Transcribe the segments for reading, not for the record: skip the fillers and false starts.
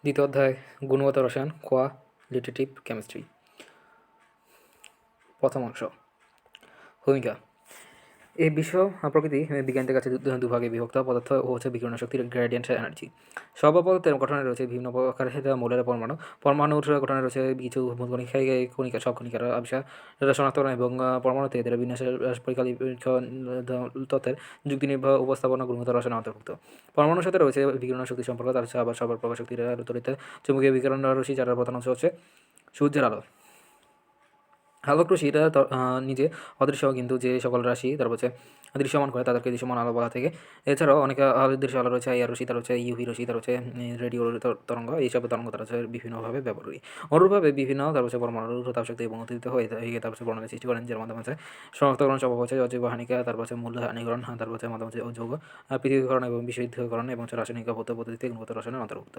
দ্বিতীয় অধ্যায় গুণগত রসায়ন কোয়ালিটেটিভ কেমিস্ট্রি। প্রথম অংশ ভূমিকা। এই বিশ্ব প্রকৃতি বিজ্ঞানীদের কাছে দুভাগে বিভক্ত, পদার্থ ও বিকিরণ শক্তির গ্রেডিয়েন্ট এনার্জি। সব পদার্থের গঠনে রয়েছে বিভিন্ন প্রকারের মৌলের পরমাণু। পরমাণুর গঠনে রয়েছে কিছু কণিকা, সব কণিকার আবিষ্কার, শনাক্তকরণ এবং পরমাণুতে এদের বিন্যাসের পরীক্ষা তথ্যের যুক্তি নির্ভর উপস্থাপনা গুণগত রসায়ন অন্তর্ভুক্ত। পরমাণুর সাথে রয়েছে বিকিরণ শক্তি সম্পর্ক, তার আবার সবার প্রকাশ শক্তির তড়িৎ চুম্বকীয় বিকিরণ রশ্মি, যার প্রধান অংশ হচ্ছে সূর্যের আলো। আলোক রশ্মিটা নিজে অদৃশ্য, কিন্তু যে সকল রাশি তার হচ্ছে দৃশ্যমান করে তাদেরকে দৃশ্যমান আলো বলা থেকে। এছাড়াও অনেক দৃশ্য আলো রয়েছে, আইআর রশ্মি, তার হচ্ছে ইউভি রশ্মি, তার হচ্ছে রেডিও তরঙ্গ, এইসব তরঙ্গ তার হচ্ছে বিভিন্নভাবে ব্যবহার করি। অনুরূপভাবে বিভিন্ন তার হচ্ছে পরমাণুর তাপশক্তি এবং অতিরিক্ত হয়ে তার হচ্ছে বর্ণনা সৃষ্টি করেন, যার মাধ্যমে হচ্ছে শনাক্তকরণ সম্ভব হচ্ছে অজৈব হানিকা, তারপর হচ্ছে মূল্য হানিকরণ, তারপর হচ্ছে মাধ্যমে যৌগ পৃথকীকরণ এবং বিশুদ্ধকরণ এবং রাসায়নিক ভৌত পদ্ধতিতে গুণগত রসায়নের অন্তর্ভুক্ত।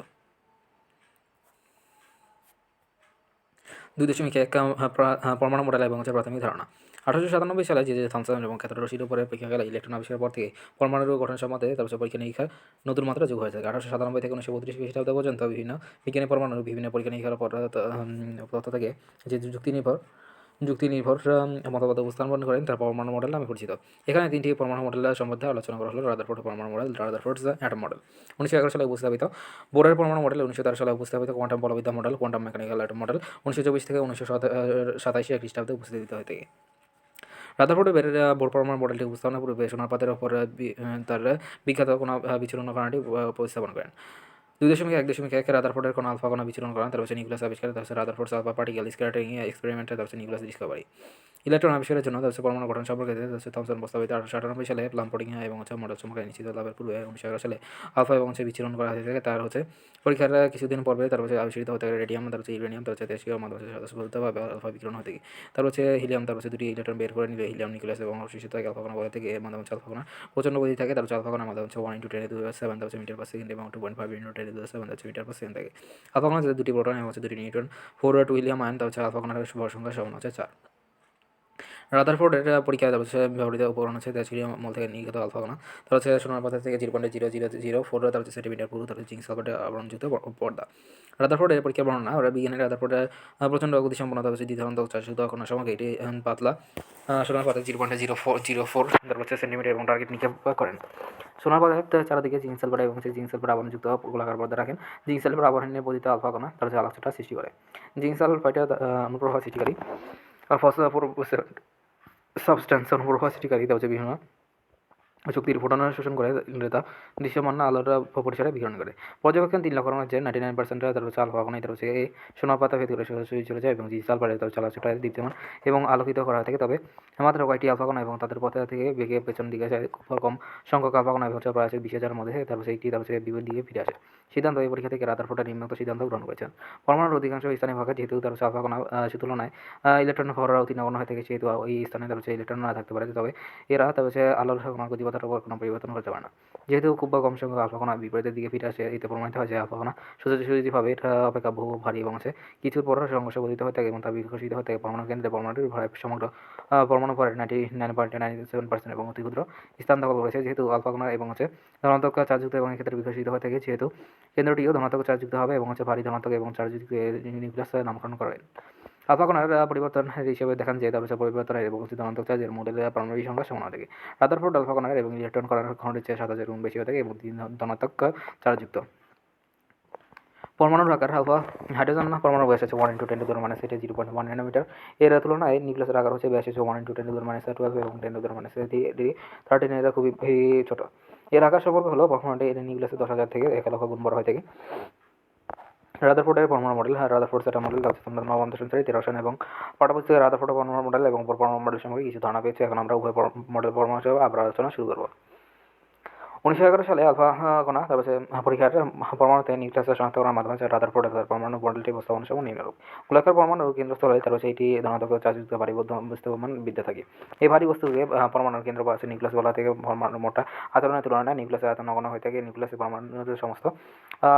2.1 পরমাণু মডেল এবং প্রাথমিক ধারণা। 1897 সালে যে থমসন এবং ক্যাথোড রশ্মির উপরে পরীক্ষাগারে ইলেকট্রন আবিষ্কারের পর থেকে পরমাণুর গঠন সম্বন্ধে তার পরীক্ষা নিরীক্ষার নতুন মাত্রা যোগ হয়ে থাকে। 1897 থেকে 1932 খ্রিস্টাব্দ পর্যন্ত বিভিন্ন বিজ্ঞানী পরমাণুর বিভিন্ন পরীক্ষা নিরীক্ষার তথ্য থেকে যে যুক্তি নির্ভর মতবাদ উপস্থাপন করেন তার পরমাণু মডেল নামে পরিচিত। এখানে 3টি পরমাণু মডেল সম্বন্ধে আলোচনা করা হলো। রাদারফোর্ড পরমাণু মডেল, রাদারফোর্ডস অ্যাটম মডেল 1911 সালে উপস্থাপিত, বোরের পরমাণু মডেল 1913 সালে উপস্থাপিত, কোয়ান্টাম বলবিদ্যা model, quantum mechanical atom model 1924 থেকে 1927 খ্রিস্টাব্দে উপস্থাপিত হয়ে থাকে। রাদারফোর্ডের বোর পরমাণু মডেলটি উপস্থাপনের পূর্বে সোনার পাতের ওপর তার বিখ্যাত কোন বিচ্ছুরণ কণাটি উপস্থাপন করেন। 2.1 রাদারফোর্ডের কোন আলফা কণা বিচ্ছুরণ করেন, তার হচ্ছে নিউক্লিয়াস আবিষ্কার, তার হচ্ছে রাদারফোর্ডস আলফা পার্টিকেল স্ক্যাটারিং এক্সপেরিমেন্টে, তার হচ্ছে নিউক্লিয়াস ডিসকভারি। ইলেকট্রন আবিষ্কারের জন্য তার হচ্ছে পরমাণু গঠন সম্পর্কে থমসন প্রস্তাবিত 1898 সালে প্লাম্পটিং এবং মডেল সম্পর্কে নিশ্চিত লাভের পূর্বে 1911 সালে আলফা এবং বিচ্ছুরণ করা হয়ে থাকে। তার হচ্ছে পরীক্ষার কিছুদিন পর্বে তার হচ্ছে আবিষ্কৃত হতে রেডিয়াম, তার হচ্ছে ইউরেনিয়াম, তার হচ্ছে দেশীয় মাধ্যমে সদস্যভাবে আলফা বিকিরণ হয়ে থাকে। তার হচ্ছে হিলিয়াম, তার হচ্ছে দুটি ইলেকট্রন বের করে নিলে হিলিয়াম নিউক্লিয়াস এবং অবশিষ্ট থাকে আলফা কণা বলে থেকে, এর মাধ্যমে আলফা কণা প্রচণ্ড গতি থাকে। তার হচ্ছে আলফা কণার মাধ্যমে হচ্ছে 1 × 10⁷ তার হচ্ছে মিটার পার সেকেন্ড এবং 2.5 × 10⁷ তার হচ্ছে মিটার পার সেকেন্ড থাকে। আলফা কণা দুটি প্রোটন এবং হচ্ছে দুটি নিউট্রন, 4 হিলিয়াম আয়ন, তার হচ্ছে আলফা কণার ভর সংখ্যা সমান হচ্ছে 4। রাদারফোর্ডের পরীক্ষায় হচ্ছে ব্যবহৃত উপকরণ হচ্ছে সিলিকন মল থেকে নির্গত আলফা কণা, তার হচ্ছে সোনার পাথর থেকে 0.0004 তার হচ্ছে সেন্টিমিটার পুরু, তার হচ্ছে জিঙ্ক সালফেটের আবরণযুক্ত পর্দা। রাদারফোর্ডের পরীক্ষা বর্ণনা, বিজ্ঞানী রাদারফোর্ডের প্রচণ্ড গতিসম্পন্ন, তার হচ্ছে দ্বিধান্ত চাষযুক্ত কণার সঙ্গে এটি পাতলা সোনার পাথর 0.04 তার হচ্ছে সেন্টিমিটার এবং টার্গেট নিক্ষেপ করেন। সোনার পাথরের চারদিকে জিঙ্ক সালফেট এবং জিঙ্ক সালফেট আবরণযুক্ত গোলাকার পর্দা রাখেন। জিঙ্ক সালফেট আবরণে পতিত আলফা কণা তার হচ্ছে আলোকটা সৃষ্টি করে। জিঙ্ক সালফাইটের অনুপ্রবাহ সৃষ্টিকারী ফসফোর সাবস্ট্যান্স অনুপ্রবাহ সৃষ্টিকারী, তার হচ্ছে বিভিন্ন শক্তির ফোটন শোষণ করে তা দৃশ্যমান আলোর পরিসরে বিকিরণ করে। পর্যবেক্ষণ 3 লক্ষ হচ্ছে 99% তার হচ্ছে আলফা কণা তার হচ্ছে এই সোনার পাতা ভেদ করে সরাসরি চলে যায় এবং জিঙ্ক সালফাইড তার চলাচলটা দীপ্তিমান এবং আলোকিত করা থাকে। তবে মাত্র কয়েকটি আলফা কণা এবং তাদের পথে থেকে বেগে পেছন দিকে যায়। খুব কম সংখ্যক আলফা কণা হচ্ছে প্রায় 20,000 মধ্যে তার হচ্ছে একটি তার হচ্ছে বিপরীত দিকে ফিরে আসে। সিদ্ধান্ত এই পরীক্ষা থেকে রাদারফোর্ড নিম্নোক্ত সিদ্ধান্ত গ্রহণ করেছেন। পরমাণুর অধিকাংশ স্থানীয় ভাগে যেহেতু তার হচ্ছে আলফা কণা তুলনায় ইলেকট্রন ভর অতি নগণ্য হয়ে থাকে, সেহেতু এই স্থানে তার হচ্ছে ইলেকট্রন না থাকতে পারে, তবে এরা তার হচ্ছে আলোর কণার গতিপথের উপর কোনো পরিবর্তন করতে পারে না। যেহেতু খুব কম সংখ্যক আলফা কণা বিপরীতের দিকে ফিরে আসে, এতে প্রমাণিত হয় যে আলফা কণা সোজাসুজিভাবে এটা অপেক্ষা বহু ভারী এবং কিছুর পর সংঘর্ষ গঠিত হয়ে থাকে এবং তা বিকশিত হয়ে থাকে পরমাণু কেন্দ্রে। পরমাণুটির ভরের সমগ্র পরমাণু ভরের 99.97% এবং অতি ক্ষুদ্র স্থান দখল করেছে। যেহেতু আলফা কণা এবং ধনাত্মক চার্জযুক্ত এবং এক্ষেত্রে বিকশিত হয়ে থাকে, যেহেতু কেন্দ্রটিও ধনাত্মক চার্জযুক্ত হবে এবং ভারী ধনাত্মক এবং চার্জযুক্ত নিউক্লিয়াস নামকরণ করেন। আলফা কণার পরিবর্তন হিসেবে দেখান যে তার পরিবর্তনের এবং ধনাত্মক চার্জের মডেলের পারমাণবিক সংখ্যা সমান থাকে। রাদারফোর্ড আলফা কণার এবং ইলেকট্রন কণার ঘনত্বের চেয়ে 7,000 গুণ বেশি হয়ে থাকে এবং ধনাত্মক চার্জযুক্ত। পরমাণুর আকার আলফা হাইড্রোজেন পরমাণু ব্যাস আছে 1 × 10⁻⁸ 0.1 ন্যানোমিটার। এর তুলনায় নিউক্লিয়াসের আকার হচ্ছে ব্যাস আছে 1 × 10⁻12 এবং 10⁻13 এরা খুবই ছোট। এর আকার সম্পর্ক হলো পরমাণুটি এর নিউক্লিয়াসের 10,000 থেকে 1,00,000 গুণ বড় হয়ে থাকে। রাদারফোর্ডের পরমাণু মডেল, রাদারফোর্ডস অ্যাটম মডেল, নবম দশম শ্রেণীতে রসায়ন এবং পাঠ্যপুস্তকে রাদারফোর্ডের পরমাণু মডেল এবং পরমাণু মডেল সম্পর্কে কিছু ধারণা পেয়েছে। এখন আমরা উভয় মডেল পরমাণু হিসেবে আবার আলোচনা শুরু করব। 1911 সালে আলফা কণা তার হচ্ছে পরীক্ষার পরমাণুতে নিউক্লিয়াস শনাক্ত করার মাধ্যমে রাদারফোর্ড পরমাণু মডেলটি উপস্থাপন সময় নিম্নরূপ। গোলাকার পরমাণুর কেন্দ্রস্থলে তার হচ্ছে এটি ধনাত্মক চার্জযুক্ত ভারী বস্তুমান বিদ্যা থাকে। এই ভারী বস্তুকে পরমাণুর কেন্দ্র বা নিউক্লিয়াস বলা থেকে পরমাণুর মোটা আচরণের তুলনায় নিউক্লিয়াসের আয়তন নগণ্য হয়ে থাকে। নিউক্লিয়াসের পরমাণুর সমস্ত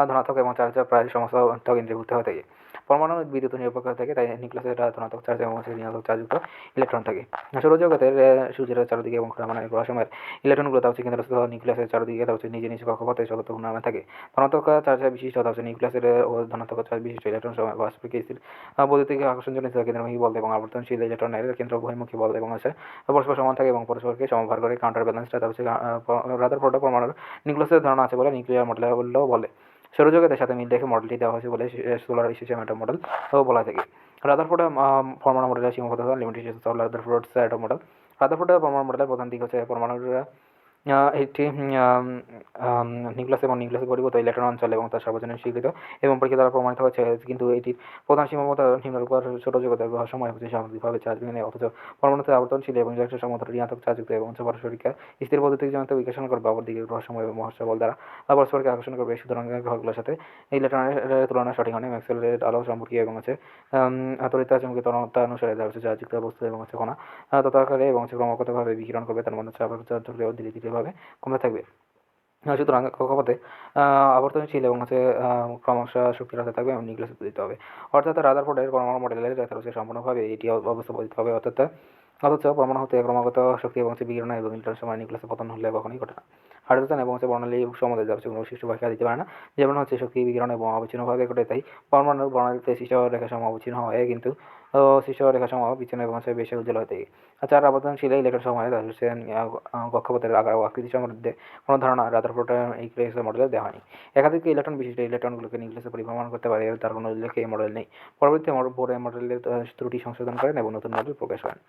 ধনাত্মক এবং চার্জ প্রায় সমস্ত কেন্দ্রীভূত হয়ে থাকে। পরমাণু বিদ্যুৎ নিরপেক্ষ থাকে, তাই নিউক্লিয়াসে ধনাত্মক চার্জ এবং ঋণাত্মক চার্জযুক্ত ইলেকট্রন থাকে। সৌরজগতের সূর্যের চারদিকে এবং গ্রহসমূহের ইলেকট্রনগুলো কেন্দ্রস্থ নিউক্লিয়াসের চারদিকে নিজ নিজ কক্ষপথে চতুর্থ ঘূর্ণায়মান থাকে। ধনাত্মক চার্জ বিশিষ্ট নিউক্লিয়াসের ও ধনাত্মক চার্জ বিশিষ্ট ইলেকট্রন পরস্পরকে স্থির বৈদ্যুতিক আকর্ষণজনিত কেন্দ্রমুখী বল এবং আবর্তনশীল ইলেকট্রনের কেন্দ্র বহির্মুখী বল এবং পরস্পর সমান থাকে এবং পরস্পরকে সমভার করে কাউন্টার ব্যালেন্সটা রাদারফোর্ড পরমাণুর নিউক্লিয়াসের ধারণা আছে বলে নিউক্লিয়ার মডেল বলে। সৌরজগতের সাথে মিল রেখে মডেলটি দেওয়া হয়েছে বলে সোলার সিস্টেম অ্যাটম মডেল বলা থাকে। রাদারফোর্ড পরমাণু মডেলের সীমাবদ্ধতা limitations of Rutherford atom model. Rutherford পরমাণু মডেলের প্রধান দিক হচ্ছে পরমাণুর একটি নিউক্লিয়াস এবং নিউক্লিয়াসের পরিবর্ত ইলেকট্রন অঞ্চল এবং তার সার্বজনীন স্বীকৃত এবং পরীক্ষা দ্বারা প্রমাণিত হচ্ছে, কিন্তু এটির প্রধান সীমাবদ্ধতা নিম্নরূপ: সৌরজগতের গ্রহসমূহ সামগ্রিকভাবে চার্জ বিহীন, অথচ পরমাণুতে আবর্তনশীল এবং ইলেকট্রন সমতল ঋণাত্মক চার্জযুক্ত এবং পারস্পরিক স্থির বৈদ্যুতিক জনিত বিকর্ষণ করবে। অপরদিকে গ্রহসমূহ এবং মহাকর্ষ বল দ্বারা পরস্পরকে আকর্ষণ করবে। সুতরাং গ্রহগুলোর সাথে ইলেকট্রনের তুলনা সঠিক হয়নি। ম্যাক্সওয়েলের আলো সম্পর্কীয় এবং তড়িৎচুম্বকীয় তরঙ্গতা অনুসারে চার্জযুক্ত বস্তু এবং কণা তথাকারে এবং ক্রমাগতভাবে বিকিরণ করবে, তার মধ্যে চাপ ধীরে ধীরেভাবে কমতে থাকবে। সুতরাং কক্ষপথে আবর্তনশীল এবং ক্রমশ শক্তির হাতে থাকবে এবং নিউক্লিয়াস উৎপাদিত হবে। অর্থাৎ রাদারফোর্ডের পরমাণু মডেলের সম্পূর্ণভাবে এটি অবস্থা বোধিত হবে। অথচ পরমাণু হতে ক্রমাগত শক্তি এবং বিকিরণ এবং ইলেকট্রনের সময় নিউক্লিয়াসে পতন হলে কখনোই ঘটে না। হাইড্রোজেন এবং বর্ণালী সম্বন্ধে কোনো বিশিষ্ট ব্যাখ্যা দিতে পারে না, যেমন শক্তি বিকিরণ এবং অবিচ্ছিন্নভাবে ঘটে, তাই পরমাণুর বর্ণালীতে সৃষ্ট রেখাসমূহ অবিচ্ছিন্ন হয়, কিন্তু সৃষ্ট রেখাসমূহ বিচ্ছিন্ন এবং বেশি উজ্জ্বল হয়ে থাকে। চার আবর্তনশীল ইলেকট্রন সময়ে কক্ষপথের আকার ও আকৃতি সম্বন্ধে কোনো ধারণা রাদারফোর্ড নিউক্লিয়াস মডেলে দেওয়া হয়নি। একাধিক ইলেকট্রন বিশিষ্ট ইলেকট্রনগুলোকে নিউক্লিয়াসে পরিভ্রমণ করতে পারে, তার কোনো উল্লেখ এই মডেল নেই। পরবর্তীতে বোর মডেলের ত্রুটি সংশোধন করেন এবং নতুন মডেল প্রকাশ করেন।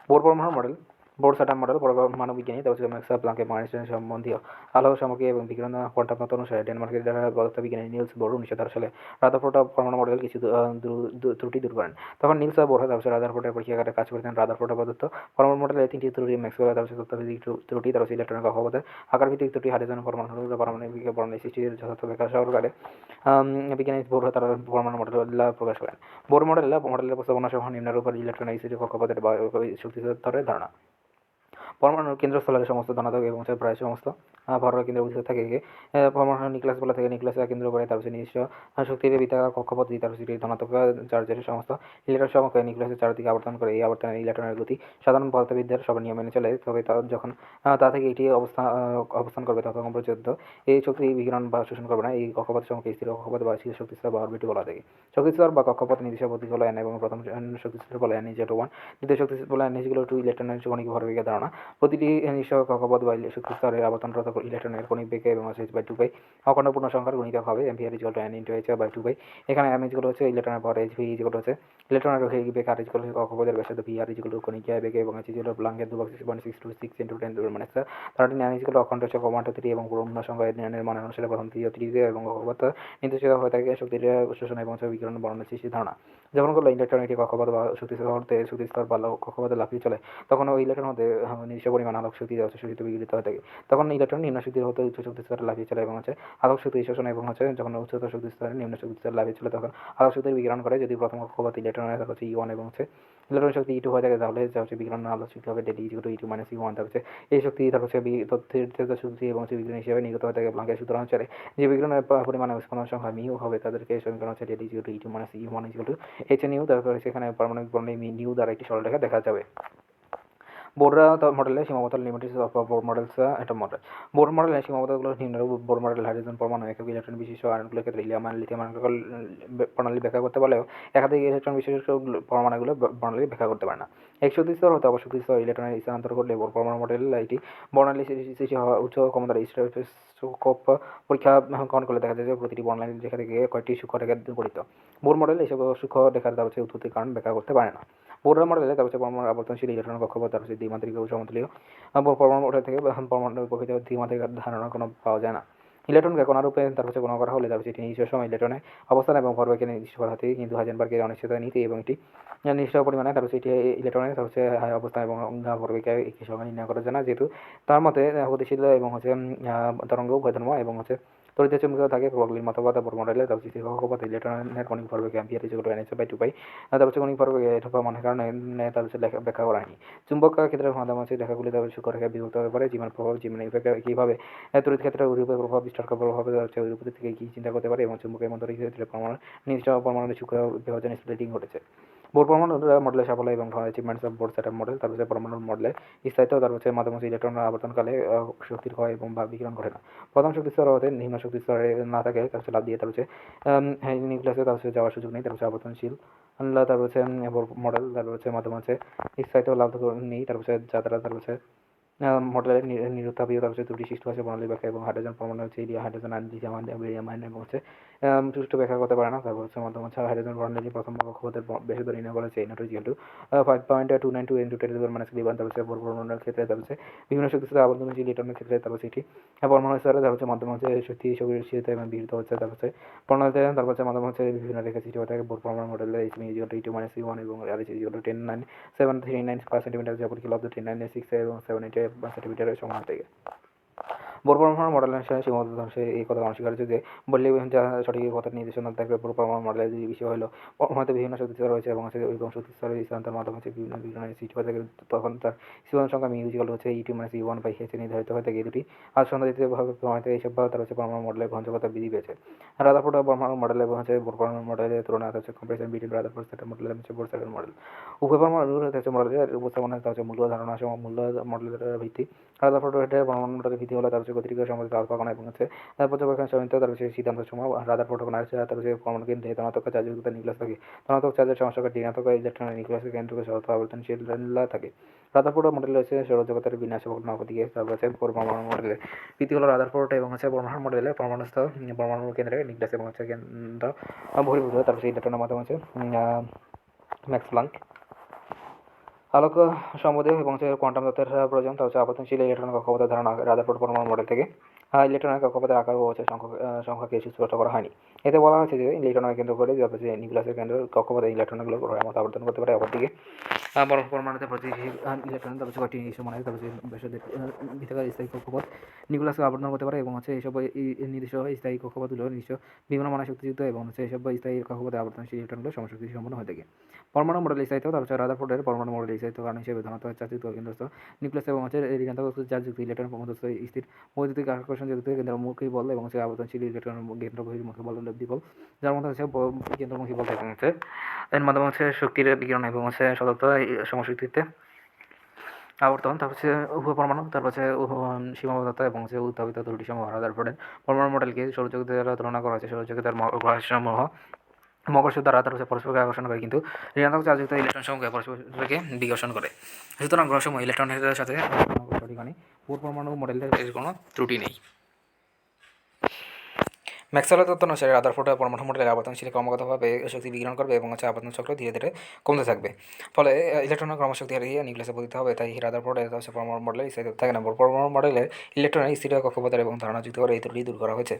বোর পরমাণু মডেল। বোর স্যাটার্ন মডেল পরমাণু বিজ্ঞানী ম্যাক্স প্লাঙ্কের আইনস্টাইন সম্বন্ধীয় আলো সামগ্রী এবং বিকিরণ কোয়ান্টাম তত্ত্ব অনুসারে ডেনমার্কের পদার্থবিজ্ঞানী নিলস বোর 1913 সালে রাদারফোর্ড পরমাণু মডেল কিছু ত্রুটি দূর করেন। তখন নিলস বোর রাদারফোর্ডের পরীক্ষাগারে কাজ করতেন। রাদারফোর্ড প্রদত্ত পরমাণু মডেলের তিনটি ত্রুটি: ম্যাক্সওয়েল তত্ত্বভিত্তিক ত্রুটি, ইলেকট্রনের কক্ষপথের আকারভিত্তিক ত্রুটি, হাইড্রোজেন পরমাণুর পারমাণবিক বর্ণালী সৃষ্টির যথার্থ ব্যাখ্যা সহকারে বিজ্ঞানী বোর তার পরমাণু মডেল প্রকাশ করেন। বোর মডেলের প্রস্তাবনা সহ নিম্নরূপ ইলেকট্রন কক্ষপথের শক্তি স্তরের ধারণা: পরমাণুর কেন্দ্রস্থলের সমস্ত ধনাত্মক এবং প্রায় সমস্ত ভরের কেন্দ্র অবস্থিত থাকে পরমাণু নিউক্লিয়াস বলা থেকে নিউক্লিয়াস কেন্দ্র করে নিজস্ব শক্তির বৃত্তাকার কক্ষপথ ধনাত্মক চার্জের সমস্ত ইলেকট্রন সমকে নিউক্লিয়াসের চারদিকে আবর্তন করে। এই আবর্তনের ইলেকট্রনের গতি সাধারণ পদার্থবিদ্যার সব নিয়ম মেনে চলে, তবে যখন তা থেকে এটি অবস্থান করবে ততক্ষণ পর্যন্ত এই শক্তি বিকিরণ বা শোষণ করবে না। এই কক্ষপথ সমকে স্থির কক্ষপথ বা শক্তি স্তর বা অরবিট বলা থাকে। শক্তি স্তর বা কক্ষপথ নির্দিষ্ট প্রতীক হলো n এবং প্রথম শক্তি স্তর বলে n=1, দ্বিতীয় শক্তি স্তর বলে n=2। ইলেকট্রনের কণিক ভরবেগের ধারণা: প্রতিটি নিঃস্ব কক্ষপথ বা শক্তি স্তরে আবর্তনরত ইলেকট্রনের কণিক বেগ এবং h/2π অখণ্ড পূর্ণ সংখ্যার গুণিতক হবে। m(n)h/2π। এখানে m ইলেকট্রনের ভর, h ইলেকট্রনের রৈখিক বেগ, r কক্ষপথের ব্যাসার্ধ, v কণিক বেগ এবং h প্লাঙ্কের ধ্রুবক 6.626 × 10⁻³ অখণ্ড কমান্ড 3 এবং পূর্ণ সংখ্যা এর মান অনুসারে প্রথম, তৃতীয় এবং কক্ষপথ নির্দেশিত হয়ে থাকে শক্তির শোষণ এবং বিকিরণ বর্ণালী সৃষ্টির ধারণা। যখন কোনো ইলেকট্রন একটি কক্ষপথ বা শক্তি স্তর বা কক্ষপথে লাফিয়ে চলে, তখন ওই ইলেকট্রন হতে নির্দিষ্ট পরিমাণ আলোক শক্তি শোষিত বিকিরিত হয়ে থাকে। তখন ইলেকট্রন নিম্ন শক্তির হতে উচ্চ শক্তি স্তরে লাফিয়ে চলে এবং আলোক শক্তি শোষণ এবং যখন উচ্চতর শক্তি স্তরে নিম্ন শক্তি স্তরে লাফিয়ে চলে তখন আলোক শক্তির বিকিরণ করে। যদি প্রথম কক্ষপথ ইলেকট্রনের E1 এবং ইলেকট্রন শক্তি E2 হয়ে থাকে, তাহলে বিকিরণ আলোক শক্তি হবে ডেল E2 - E1। এই শক্তি তথ্যের শক্তি এবং বিকিরণ হিসেবে নির্গত হয়ে থাকে। প্লাঙ্কের সূত্র অনুসারে যে বিকিরণের পরিমাণ স্পন্দন সংখ্যা মিউ হবে, তাদেরকে সমীকরণ হচ্ছে ডেল E2 - E1 h/nu। তারপরে সেখানে পারমাণবিক বর্ণালী নিউ দ্বারা একটি সরলরেখা দেখা যাবে। বোর মডেলের সীমাবদ্ধতা limitations of Bohr models atom model. Bohr মডেলের সীমাবদ্ধতাগুলো নিম্নরূপ: বোর মডেল হাইড্রোজেন পরমাণু একক ইলেকট্রন বিশিষ্ট আয়নগুলোর ক্ষেত্রে লিথিয়াম আয়ন প্রণালী ব্যাখ্যা করতে পারলেও একাধিক ইলেকট্রন বিশিষ্ট পরমাণুগুলো প্রণালী ব্যাখ্যা করতে পারে না। এক শক্তি স্তর হতে অপশক্তি স্তর ইলেকট্রনের স্থানান্তর করলে বোর পরমাণু মডেল এটি বর্ণালী সৃষ্টি হওয়া উচ্চ ক্ষমতার স্টেথোস্কোপ পরীক্ষা গ্রহণ করলে দেখা যায় যে প্রতিটি বর্ণালী রেখা থেকে কয়েকটি সূক্ষ্ম রেখা গঠিত। বোর মডেল এইসব সূক্ষ্ম রেখার উৎপত্তির কারণ ব্যাখ্যা করতে পারে না। বোর মডেলে পরমাণু আবর্তনশীল ইলেকট্রন কক্ষপথ দ্বিমাত্রিক ও সমতলীয়। পরমাণু মডেল থেকে পরমাণুর প্রকৃত দ্বিমাত্রিক ধারণা কোনো পাওয়া যায় না। ইলেকট্রনকে কণারূপে গণনা করা হলে এটি নির্দিষ্ট সময় ইলেকট্রনের অবস্থান এবং ভরবেগকে নির্দিষ্ট করা থাকে, কিন্তু হাইজেনবার্গের অনিশ্চয়তা নীতি এবং এটি নির্দিষ্ট পরিমাণে এটি ইলেকট্রনের অবস্থান এবং ভরবেগকে একই সঙ্গে নির্ণয় করা যায় না, যেহেতু তার মতে গতিশীল এবং তরঙ্গ উভয় ধর্ম এবং তড়িৎ চুম্বকীয় থাকে প্রবাহগুলির মতবাদ বোর মডেলে, তারপর স্থির কক্ষপথ ইলেকট্রনের কণিক ভরবেগ অ্যাম্পিয়ার ইকুয়াল টু NH/2 তারপর কণিক ভরবেগ এঠোপা মনে কারণে তারপর ব্যাখ্যা করা হয়নি। চুম্বক ক্ষেত্রের মাঝামাঝি রেখাগুলি তারপর সূক্ষ্ম রেখায় বিভক্ত হতে পারে। জীবন প্রভাব জীবন ইফেক্ট কীভাবে তড়িৎ ক্ষেত্রে উরূপের প্রভাব বিস্তার প্রভাবে উরূপতি থেকে কী চিন্তা করতে পারে এবং চুম্বকের মধ্যে ক্ষেত্রে পরমাণু নির্দিষ্ট পরমাণুর সূক্ষ্ম বিভাজন স্প্লিটিং ঘটেছে। বোর পরমাণু মডেলের সাফল্য এবং achievements of Bohr setup model, তারপর পরমাণুর মডেলে স্থায়িত্ব, তারপর মাঝামাঝি ইলেকট্রন আবর্তনকালে শক্তির ক্ষয় এবং বিকিরণ ঘটে না। প্রথম শক্তি স্তর হতে নিম্ন শক্তি স্তরে না থাকে, তারপর লাভ দিয়ে তারপর নিউক্লিয়াসে তারপর যাওয়ার সুযোগ নেই, তারপর আবর্তনশীল তারপর বোর মডেল, তারপর মাঝামাঝি স্থায়িত্ব লাভ নেই, তারপর যা দ্বারা তারপর মডেলের নিরুত্তাপীয় তারপর ত্রুটি সৃষ্টি হয়েছে প্রণালী ব্যাখ্যা এবং হাইড্রোজেন পরমাণু hydrogen ion lithium ion barium ion এবং সুষ্ঠু ব্যাখ্যা করতে পারে না। তারপর মাধ্যমে হাইড্রোজেন প্রণালী প্রথম কক্ষপথের বেশি নির্ণয় করেছে এই নোট ইকুয়াল টু 5.292 × 10⁻³ তারপর বোর পরমাণুর ক্ষেত্রে তারপর বিভিন্ন শক্তিস্তরে আবর্তনশীল ইলেকট্রনের ক্ষেত্রে তারপর সেটি পরমাণু স্তরে তারপর মাধ্যমে শক্তি শক্তিশীলতা এবং বিহিত হচ্ছে। তারপর পরমাণুতে তারপর মাধ্যমে বিভিন্ন রেখা সৃষ্টি হয়ে থাকে। বোর পরমাণু মডেলে E2-1 এবং R=10.739 যা পরিকল্পিত 1096 এবং 78 সেন্টিমিটারের সমান থাকে। বোর পরমাণু মডেলের সীমাবদ্ধ অংশে এই কথা অস্বীকার্য যে বললে যা সঠিক পথের নির্দেশনা থাকবে। বোর পরমাণু মডেলের বিষয় হলো পরমাণুতে বিভিন্ন শক্তিস্তর রয়েছে এবং শক্তিস্তরের স্থানান্তরের মাধ্যমে বিভিন্ন বিকিরণের সৃষ্টি হয়ে থাকে। তখন তার সীমান্ত সংখ্যা মিউজিক্যাল হচ্ছে E2-1 নির্ধারিত হয়ে থাকে। এই দুটি আনুসন্ধানিকভাবে প্রমাণিত। এইসব তার পরমাণু মডেলের গ্রহণযোগ্যতা বৃদ্ধি পেয়েছে। রাদারফোর্ড পরমাণু মডেলে বোর পরমাণু মডেলের তুলনায় comparison between Rutherford setup model এবং বোর সেটআপ মডেল। উভয় পরমাণুর মডেলের উপস্থাপনা মূল ধারণা মূল মডেলের ভিত্তি। রাদারফোর্ড পরমাণু মডেলের ভিত্তি হলো তারপর গতিরিক্ত সম্বন্ধিত আলফা কণা এবং পর্যবেক্ষণ সমিত তারপর সিদ্ধান্ত সময় রাদারফোর্ড কণার তারপর পরমাণু কেন্দ্রে ধনাত্মক চার্জযুক্ত নিউক্লিয়াস থাকে। ধনাত্মক চার্জের সমস্যা ঋণাত্মক ইলেকট্রনের নিউক্লিয়াসের কেন্দ্রকে সর্বত্র আবর্তনশীল থাকে। রাদারফোর্ড মডেল রয়েছে সৌরজগতের বিন্যাস নবদিকে। তারপর পরমাণু মডেলের ভিত্তি হলো রাদারফোর্ড এবং পরমাণু মডেলে পরমাণুস্থ পরমাণু কেন্দ্রে নিউক্লিয়াস এবং কেন্দ্র বহির্ভূত তারপর ইলেকট্রনের মাধ্যমে ম্যাক্স প্লাঙ্ক আলোক সম্বন্ধীয় এবং কোয়ান্টাম তত্ত্বের প্রয়োজন। তার আবর্তনশীল ইলেকট্রনের কক্ষপথের ধারণা রাদারফোর্ড পরমাণু মডেল থেকে ইলেকট্রনের কক্ষপথের আকার ও সংখ্যাকে সুস্পষ্ট করা হয়নি। এতে বলা হয়েছে যে ইলেকট্রনকে কেন্দ্র করে তারপর নিউক্লিয়াসের কেন্দ্র কক্ষপথে ইলেকট্রনগুলো মতো আবর্তন করতে পারে। অপরদিকে পরমাণুতে প্রতি ইলেকট্রন তারপর কয়েকটি নির্দিষ্ট মানে তারপর ভিতরে স্থায়ী কক্ষপথ নিউক্লিয়াসকে আবর্তন করতে পারে এবং এইসব নির্দিষ্ট স্থায়ী কক্ষপথগুলো নির্দিষ্ট বিভিন্ন মানে শক্তিযুক্ত এবং এইসব স্থায়ী কক্ষপথে আবর্তনশীল ইলেকট্রনগুলো সমশক্তি সম্পন্ন হয়ে থাকে। পরমাণু মডেল স্থায়িত্ব তারপর রাদারফোর্ডের পরমাণু মডেল স্থায়িত্ব কারণ হিসেবে ধনাত্মক চার্জযুক্ত কেন্দ্রস্থ নিউক্লিয়াস এবং ঋণাত্মক চার্জযুক্ত ইলেকট্রন মধ্যস্থ স্থির বৈদ্যুতিক আকর্ষণ যুক্ত কেন্দ্রমুখী বল এবং আবর্তনশীল ইলেকট্রন কেন্দ্র বহির্মুখী বল বিপল, যার মধ্যে কেন্দ্রমুখী বল এবং এর মাধ্যমে শক্তির বিকিরণ এবং সদত্ত সমশক্তিতে আবর্তন। তারপর উভয় পরমাণু তারপর সীমাবদ্ধতা এবং উত্থাপিত ত্রুটি সমূহ রাদারফোর্ডের পরমাণু মডেলকে সৌরজগৎ দ্বারা তুলনা করা হয়েছে। সৌরজগতের গ্রহসমূহ মহাকর্ষ দ্বারা তারপর পরস্পরকে আকর্ষণ করে, কিন্তু ঋণাত্মক চার্জযুক্ত ইলেকট্রন সমূহকে পরস্পরকে বিকর্ষণ করে। সুতরাং গ্রহসমূহ ইলেকট্রনের সাথে সঠিক হয়নি। বোর পরমাণু মডেলের কোনো ত্রুটি নেই। ম্যাক্সওয়েলের তত্ত্ব অনুসারে রাদারফোর্ড পরমাণু মডেলের আবর্তনশীল ক্রমাগতভাবে শক্তি বিকিরণ করবে এবং আবর্তন চক্র ধীরে ধীরে কমতে থাকবে। ফলে ইলেকট্রনের ক্রমশক্তি হারিয়ে নিউক্লিয়াসে পতিত হবে। তাই রাদারফোর্ডের পরমাণু মডেলের স্থায়িত্ব থাকে না। পরমাণু মডেলের ইলেকট্রনের স্থির কক্ষপথের এবং ধারণা যুক্ত করে এই ত্রুটি দূর করা হয়েছে।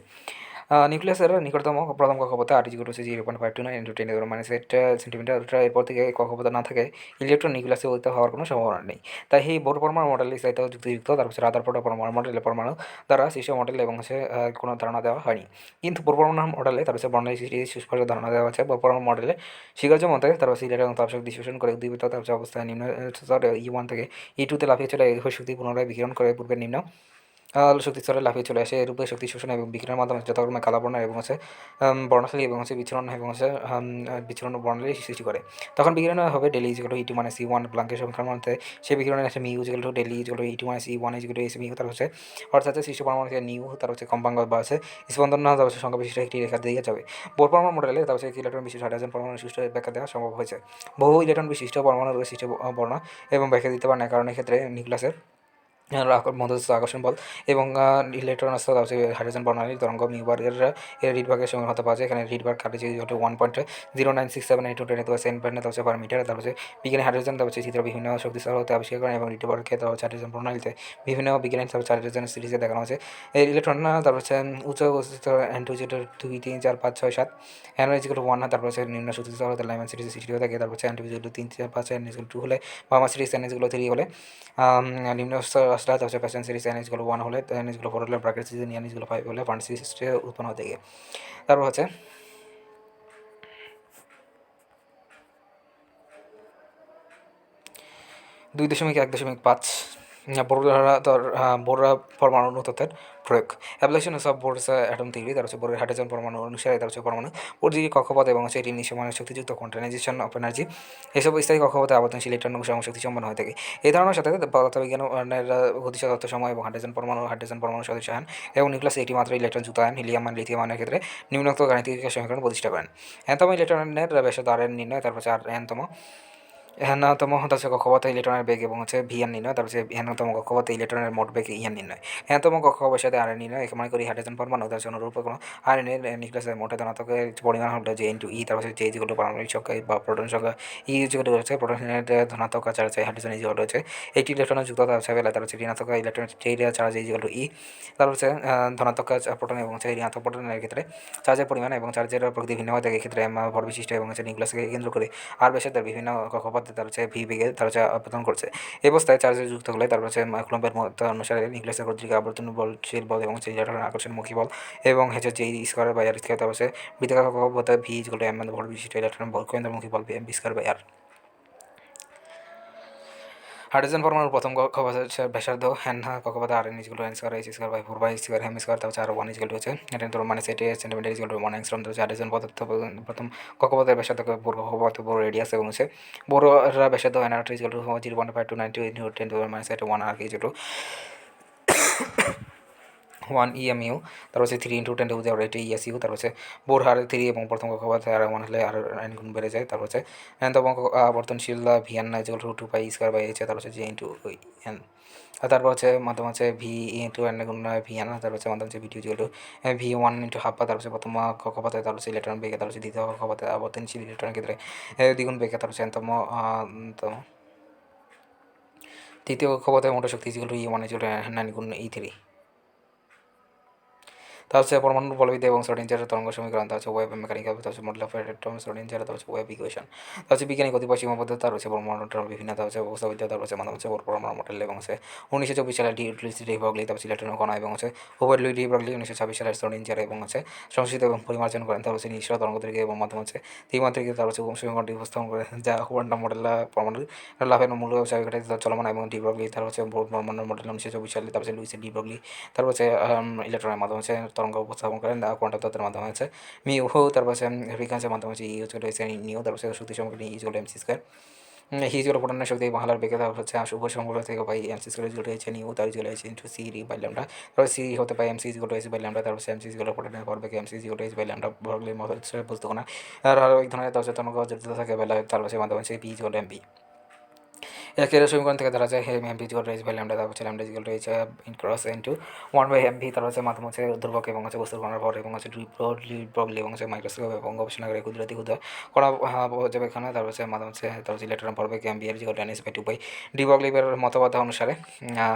নিউক্লিয়াসের নিকটতম প্রথম কক্ষপথে R=0.529 × 10⁻⁸ সেন্টিমিটার। এরপর থেকে কক্ষপথে না থাকে ইলেকট্রন নিউক্লিয়াসে পতিত হওয়ার কোনো সম্ভাবনা নেই। তাই এই বোর পরমাণু মডেলের স্থায়িত্ব যুক্তিযুক্ত। তারপর রাদারফোর্ড পরমাণু মডেলে পরমাণু দ্বারা সৃষ্ট মডেল এবং কোনো ধারণা দেওয়া হয়নি। কিন্তু বোর পরমাণু মডেলে তারপর বর্ণালী সৃষ্টি সুস্পষ্ট ধারণা দেওয়া হয়েছে। বোর পরমাণু মডেলে স্বীকার্য মতে তারপর ইলেকট্রন তাপশক্তি শোষণ করে উদ্দীপিত তারপর অবস্থায় নিম্ন স্তরে E1 থেকে E2-তে লাফিয়ে চলে এই শক্তি পুনরায় বিকিরণ করে পূর্বের নিম্ন শক্তি স্তরে লাফিয়ে চলে আসে। এরূপে শক্তি শোষণ এবং বিকিরণের মাধ্যমে যথাক্রমে কালো বর্ণ এবং বর্ণালী এবং বিচরণ এবং বিচরণ বর্ণালী সৃষ্টি করে। তখন বিকিরণ হবে ডেল E2-E1 প্লাঙ্কের সমীকরণ মধ্যে সেই বিকিরণের আছে মিউ ডেল E2-E1 মিউ তার অর্থাৎ সৃষ্ট পরমাণু নিউ তার কম্পাঙ্ক বা স্পন্দন না তার সংখ্যা বিশিষ্ট একটি রেখা দিয়ে যাবে। বোর পরমাণু মডেলে তার ইলেকট্রন বিশিষ্ট হাইড্রোজেন পরমাণু সুষ্ঠু ব্যাখ্যা দেওয়া সম্ভব হয়েছে। বহু ইলেকট্রন বিশিষ্ট পরমাণুর সৃষ্ট বর্ণ এবং ব্যাখ্যা দিতে পারে না, কারণ ক্ষেত্রে নিউক্লিয়াসের মধ্যস্থ আকর্ষণ বল এবং ইলেকট্রন হাইড্রোজেন বর্ণালীর তরঙ্গ মিউবারের রিডবার্গের সঙ্গে হতে পারে। এখানে রিডবার্গ কাটে 1.0967 পার মিটার। বিজ্ঞানী হাইড্রোজেন চিত্র বিভিন্ন শক্তিস্তর হতে আবিষ্কার করেন এবং রিডবার্গকে হাইড্রোজেন প্রণালীতে বিভিন্ন বিজ্ঞানী হাইড্রোজেন সিরিজে দেখানো হয়েছে। এই ইলেকট্রন উচ্চ N2 2 3 4 5 6 7 N=1 নিম্ন শক্তিস্তর হতে লাইমান সিরিজের সৃষ্টি হয়ে থাকে। তারপর N2 3 4 5 N=2 হলে বামা সিরিজ N=3 হলে নিম্ন আসলে তারপর প্যাশন সিরিজ এন ইজগুলো 1 হলে এন ইজগুলো 4 হলে ব্র্যাকেট সিরিজ এন ইজগুলো 5 হলে ফান্ড সিরিজটা উৎপন্ন হতে গিয়ে তারপর হচ্ছে 2.1.5 বোররা পরমাণু তত্ত্বের প্রয়োগ অ্যাপ্লিকেশন অফ বোরস অ্যাটম থিওরি তার হচ্ছে বোরের হাইড্রোজেন পরমাণু অনুসারে তার হচ্ছে পরমাণু পরিধির কক্ষপথ এবং হচ্ছে এটি নিঃসমানের শক্তিযুক্ত কোয়ান্টাইজেশন অফ এনার্জি এসব স্থায়ী কক্ষপথে আবর্তনশীল ইলেকট্রন শক্তি সম্পন্ন হয়ে থাকে। এই ধারণার সাথে পদার্থবিজ্ঞানের গতিশীল তত্ত্ব সময় এবং হাইড্রোজেন পরমাণু সদস্য আয়ন এবং নিউক্লিয়াসে একটি মাত্র ইলেকট্রন যুক্ত আয়ন হিলিয়াম আয়ন লিথিয়াম আয়নের ক্ষেত্রে নিম্নোক্ত গাণিতিক সমীকরণ প্রতিষ্ঠা করেন। এনতম ইলেকট্রনের ব্যাসার্ধ আর এন নির্ণয় তারপর হচ্ছে আর এনতম এনতম হচ্ছে কক্ষপথে ইলেকট্রনের বেগ এবং হচ্ছে ভিএন নির্ণয় তারপর হচ্ছে এনতম কক্ষপথে ইলেকট্রনের মোট বেগ ইয়ান নির্ণয়। এনতম কক্ষপথের সাথে আর এন নির্ণয় একে মনে করি হাইড্রোজেন পরমাণু তার অনুরূপ কোনো আর এন এর নিউক্লিয়াসের মোট ধনাত্মকের পরিমাণ হলো যে ইন্টু ই তারপর হচ্ছে যে যেগুলো পারমাণবিক সংখ্যা বা প্রোটন সংখ্যা ই যেগুলো রয়েছে প্রোটনের ধনাত্মক চার্জ আছে হাইড্রোজেন যেগুলো রয়েছে একটি ইলেকট্রনের যুক্ত আছে বেলা তার হচ্ছে ঋণাত্মক ইলেকট্রন চার্জ যেগুলো ই তারপর হচ্ছে ধনাত্মক প্রোটন এবং হচ্ছে ঋণাত্মক প্রোটনের ক্ষেত্রে চার্জের পরিমাণ এবং চার্জের প্রকৃতি ভিন্ন হয়ে থাকে এক্ষেত্রে ভর বিশিষ্ট এবং হচ্ছে নিউক্লিয়াসকে কেন্দ্র করে আর ব্যাসার্ধের বিভিন্ন কক্ষপথে তার হচ্ছে ভি বেগে তার হচ্ছে আবর্তন করছে। এই অবস্থায় চার্জে যুক্ত হলে তারপর হচ্ছে কুলম্বের মত অনুসারে নিউক্লিয়াসের কর্তৃকে আবর্তন বলশীল বল এবং সেই ইলেকট্রনের আকর্ষণমুখী বল এবং হচ্ছে যে স্কোয়ার বাই আর স্কোয়ার তারপর হচ্ছে বৃত্তাকার কক্ষপথে ভি যেগুলো এম ভর বিশিষ্ট ইলেকট্রন বল কেন্দ্রমুখী বল M V square by R. Hydrogen পরমাণুর প্রথম কক্ষপথ হচ্ছে ব্যাসার্ধ এন কক্ষপথে আর এন ইজগুলো N square H square by 4 by square M square তারপর আর 1 ইজগুলো হচ্ছে এটা তোর মানে সেটি সেন্টিমিটার ইজগুলো 1 অ্যাংস্ট্রম হচ্ছে হাইড্রোজেন পদার্থ প্রথম কক্ষপথের ব্যাসার্ধ বড় কক্ষপথ বড় রেডিয়াস এবং হচ্ছে বড়রা ব্যাসার্ধ এন আর ইজগুলো 0.529 ইন্টু 10 টু মাইনাস 1 আর ইজগুলো 1 ইএমইউ তারপর হচ্ছে 3 ইন্টু 10 টু দেওয়ার এটি ইএসইউ তারপর হচ্ছে বোর হার 3 এবং প্রথম কক্ষপথে আর 1 হলে আর 9 গুণ বেড়ে যায় তারপর হচ্ছে তখন আবর্তনশীল ভিএন যেগুলো 2 পাই স্কোয়ার বাই এইচ তারপর হচ্ছে জি ইন্টু এন আর তারপর হচ্ছে মাধ্যম হচ্ছে ভি ইন্টু এন গুণ ভিএন তারপর হচ্ছে মাধ্যম হচ্ছে ভি টু যেগুলো ভি 1 ইন্টু হাফ তারপর হচ্ছে প্রথম কক্ষপথে তারপর হচ্ছে ইলেকট্রন বেগে তারপর হচ্ছে দ্বিতীয় কক্ষপথে আবর্তনশীল ইলেকট্রনের ক্ষেত্রে দ্বিগুণ বেগে তারপর হচ্ছে এনতম তৃতীয় কক্ষপথে মোট শক্তি যেগুলো ই 1 যেগুলো 9 গুণ ই 3 তা হচ্ছে পরমাণু বলবিদ্যা এবং শ্রোডিঞ্জারের তরঙ্গ সমীকরণ তা হচ্ছে ওয়েব মেকানিক্যাল তা হচ্ছে মডেল অফ অ্যাটম শ্রোডিঞ্জার তা হচ্ছে ওয়েব ইকুয়েশন তা হচ্ছে বিজ্ঞানী কতিপয় সীমাবদ্ধতা তার হচ্ছে পরমাণুটার বিভিন্ন তা হচ্ছে অবস্থাবিদ্যা তার হচ্ছে মাধ্যম হচ্ছে পরমাণু মডেল এবং হচ্ছে 1924 সালে ডি ব্রগলি তার হচ্ছে ইলেকট্রন কণা এবং হচ্ছে হুবার্ট লুই ডি ব্রগলি 1926 সালে শ্রোডিঞ্জার এবং হচ্ছে সংশ্লিষ্ট এবং পরিমার্জন করেন তার হচ্ছে নিঃস্ব তরঙ্গ তৈরি এবং মাধ্যম হচ্ছে ত্রিমাত্রিক তার হচ্ছে সমীকরণটি উপস্থাপন করে যা হুবার্ট মডেল পরমাণু লাভের মূল চাবিকাঠি চলমান এবং ডি ব্রগলি তার হচ্ছে পরমাণু মডেল 1924 সালে তার হচ্ছে লুইস ডি ব্রগলি তারপর হচ্ছে ইলেকট্রনের মাধ্যমে হচ্ছে তরঙ্গ উপস্থাপন করেন কোয়ান্টাম তত্ত্বের মাধ্যমে হচ্ছে মিউ তারপর হচ্ছে ফ্রিকোয়েন্সির মাধ্যমে হচ্ছে ই চলে এসে নিউ তারপর হচ্ছে শক্তি সমগ্র ই চলে এমসি স্কোয়ার হিজগুলো প্রোটনের শক্তি মহালার বেগে তারপর হচ্ছে উভয় সম্পর্ক থেকে পাই এমসি স্কোয়ার ইজগুলো হচ্ছে নিউ তার ইজগুলো হচ্ছে into C D by lambda তারপর সি হতে পাই এমসি ইজগুলো হচ্ছে বাই ল্যামডা তারপর এমসি ইজগুলো প্রোটনের ভর বেগে এমসি ইজগুলো হচ্ছে বাই ল্যামডা ভরগুলির মতো হচ্ছে বুঝতে না আর আরও এক ধরনের দশ তরঙ্গ জড়িত থাকে বেলা তারপর হচ্ছে মাধ্যমে হচ্ছে পি ইজগুলো এমপি একের সমীকরণ থেকে ধরা যায় এমপি ইজগুলো রয়েছে বাই ল্যামডা তারপর হচ্ছে ল্যামডা ইজগুলো রয়েছে in cross into 1 by MP তারপর হচ্ছে মাধ্যম হচ্ছে ধ্রুবক এবং হচ্ছে বস্তুর কণার ভর এবং হচ্ছে ব্রগলি এবং হচ্ছে মাইক্রোস্কোপ এবং গবেষণা করে ক্ষুদ্রাতি ক্ষুদ্র কণা পর্যবেক্ষণে তারপর হচ্ছে মাধ্যম হচ্ছে তারপর হচ্ছে ইলেকট্রন ভর বেগে এমবি এর ইজগুলো টেন বাই 2 বাই ডি ব্রগলির মতবাদ অনুসারে